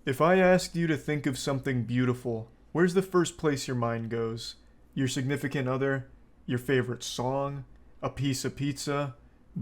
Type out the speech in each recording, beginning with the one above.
If I asked you to think of something beautiful, where's the first place your mind goes? Your significant other? Your favorite song? A piece of pizza?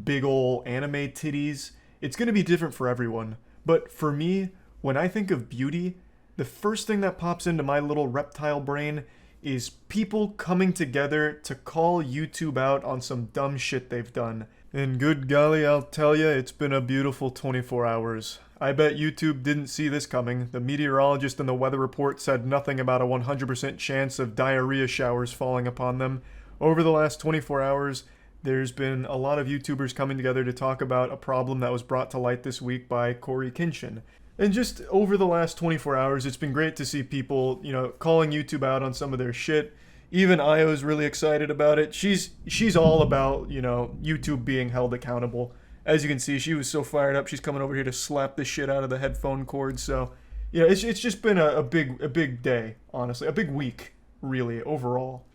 Big ol' anime titties? It's gonna be different for everyone. But for me, when I think of beauty, the first thing that pops into my little reptile brain is people coming together to call YouTube out on some dumb shit they've done. And good golly, I'll tell ya, it's been a beautiful 24 hours. I bet YouTube didn't see this coming. The meteorologist in the weather report said nothing about a 100% chance of diarrhea showers falling upon them. Over the last 24 hours, there's been a lot of YouTubers coming together to talk about a problem that was brought to light this week by Corey Kenshin. And just over the last 24 hours, it's been great to see people, calling YouTube out on some of their shit. Even Io's really excited about it. She's all about, YouTube being held accountable. As you can see, she was so fired up. She's coming over here to slap the shit out of the headphone cord. So, it's just been a big day, honestly. A big week, really, overall.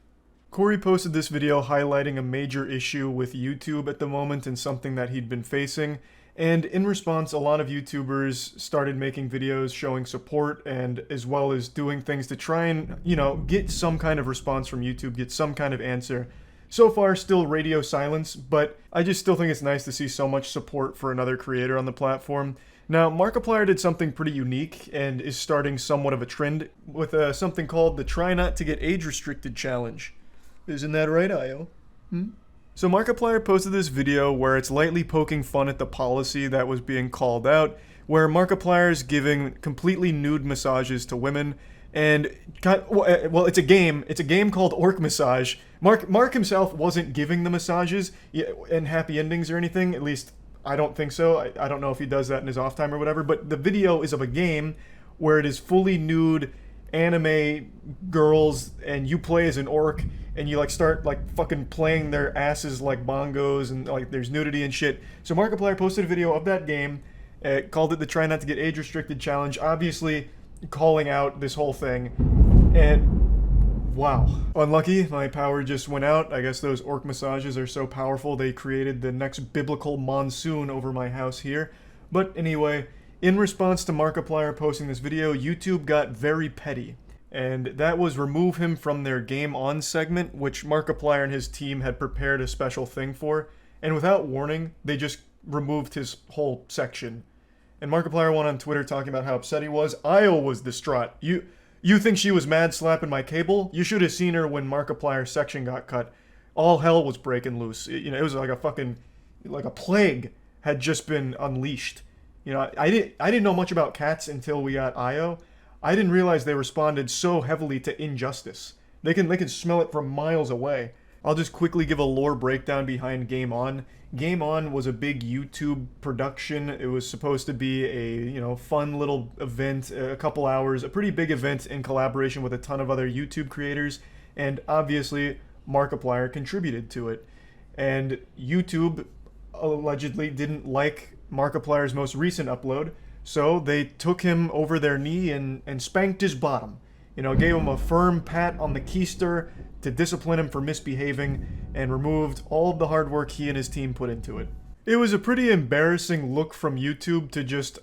Corey posted this video highlighting a major issue with YouTube at the moment and something that he'd been facing. And in response, a lot of YouTubers started making videos showing support and as well as doing things to try and, get some kind of response from YouTube, get some kind of answer. So far, still radio silence, but I just still think it's nice to see so much support for another creator on the platform. Now, Markiplier did something pretty unique and is starting somewhat of a trend with something called the Try Not to Get Age Restricted Challenge. Isn't that right, Io? So Markiplier posted this video where it's lightly poking fun at the policy that was being called out, where Markiplier is giving completely nude massages to women. And, well, it's a game. It's a game called Orc Massage. Mark himself wasn't giving the massages and happy endings or anything. At least, I don't think so. I don't know if he does that in his off time or whatever. But the video is of a game where it is fully nude anime girls and you play as an orc and you start fucking playing their asses like bongos and there's nudity and shit. So Markiplier posted a video of that game, called it the Try Not to Get Age Restricted Challenge, obviously calling out this whole thing. And wow, unlucky, my power just went out. I guess those orc massages are so powerful they created the next biblical monsoon over my house here. But anyway, in response to Markiplier posting this video, YouTube got very petty. And that was remove him from their Game On segment, which Markiplier and his team had prepared a special thing for. And without warning, they just removed his whole section. And Markiplier went on Twitter talking about how upset he was. Io was distraught. You think she was mad slapping my cable? You should have seen her when Markiplier's section got cut. All hell was breaking loose. It was like a plague had just been unleashed. I didn't know much about cats until we got Io. I didn't realize they responded so heavily to injustice. They can smell it from miles away. I'll just quickly give a lore breakdown behind Game On. Game On was a big YouTube production. It was supposed to be a, fun little event, a couple hours, a pretty big event in collaboration with a ton of other YouTube creators, and obviously Markiplier contributed to it. And YouTube allegedly didn't like Markiplier's most recent upload, so they took him over their knee and spanked his bottom. Gave him a firm pat on the keister to discipline him for misbehaving and removed all of the hard work he and his team put into it. It was a pretty embarrassing look from YouTube to just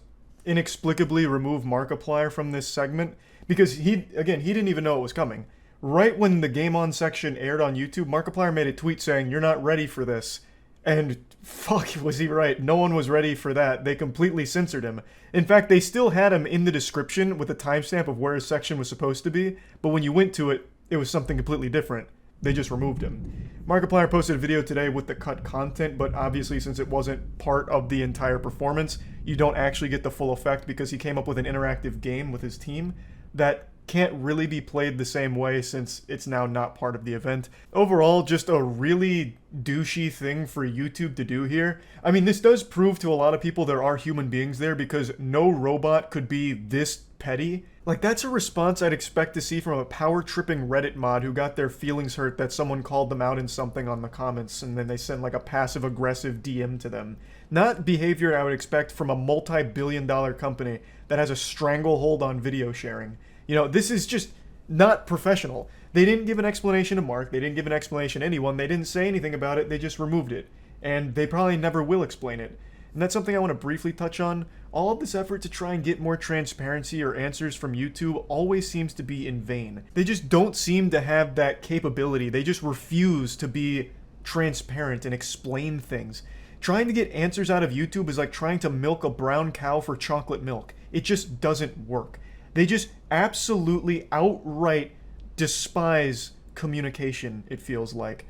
inexplicably remove Markiplier from this segment because he didn't even know it was coming. Right when the Game On section aired on YouTube, Markiplier made a tweet saying, "You're not ready for this." And fuck, was he right. No one was ready for that. They completely censored him. In fact, they still had him in the description with a timestamp of where his section was supposed to be, but when you went to it, it was something completely different. They just removed him. Markiplier posted a video today with the cut content, but obviously since it wasn't part of the entire performance, you don't actually get the full effect because he came up with an interactive game with his team that can't really be played the same way since it's now not part of the event. Overall, just a really douchey thing for YouTube to do here. I mean, this does prove to a lot of people there are human beings there because no robot could be this petty. That's a response I'd expect to see from a power-tripping Reddit mod who got their feelings hurt that someone called them out in something on the comments and then they sent a passive-aggressive DM to them. Not behavior I would expect from a multi-billion-dollar company that has a stranglehold on video sharing. This is just not professional. They didn't give an explanation to Mark. They didn't give an explanation to anyone. They didn't say anything about it. They just removed it. And they probably never will explain it. And that's something I want to briefly touch on. All of this effort to try and get more transparency or answers from YouTube always seems to be in vain. They just don't seem to have that capability. They just refuse to be transparent and explain things. Trying to get answers out of YouTube is like trying to milk a brown cow for chocolate milk. It just doesn't work. They just absolutely outright despise communication, it feels like.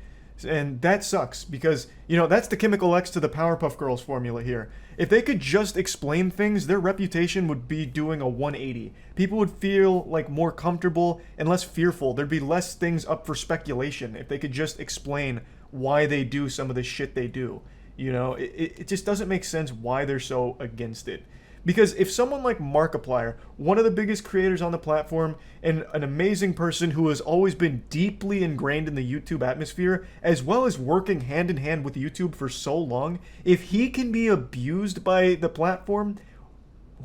And that sucks because, that's the Chemical X to the Powerpuff Girls formula here. If they could just explain things, their reputation would be doing a 180. People would feel like more comfortable and less fearful. There'd be less things up for speculation if they could just explain why they do some of the shit they do. It just doesn't make sense why they're so against it. Because if someone like Markiplier, one of the biggest creators on the platform, and an amazing person who has always been deeply ingrained in the YouTube atmosphere, as well as working hand in hand with YouTube for so long, if he can be abused by the platform,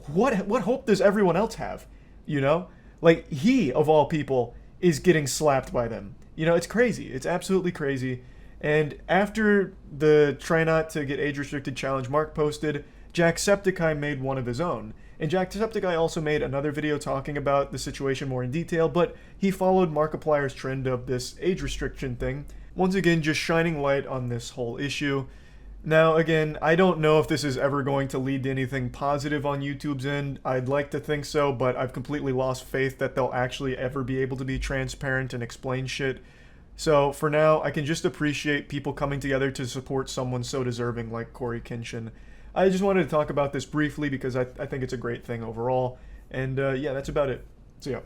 what hope does everyone else have? Like, he, of all people, is getting slapped by them. It's crazy. It's absolutely crazy. And after the Try Not to Get Age Restricted challenge Mark posted, Jacksepticeye made one of his own. And Jacksepticeye also made another video talking about the situation more in detail, but he followed Markiplier's trend of this age restriction thing. Once again, just shining light on this whole issue. Now, again, I don't know if this is ever going to lead to anything positive on YouTube's end. I'd like to think so, but I've completely lost faith that they'll actually ever be able to be transparent and explain shit. So, for now, I can just appreciate people coming together to support someone so deserving like Corey Kenshin. I just wanted to talk about this briefly because I think it's a great thing overall. And yeah, that's about it. See ya.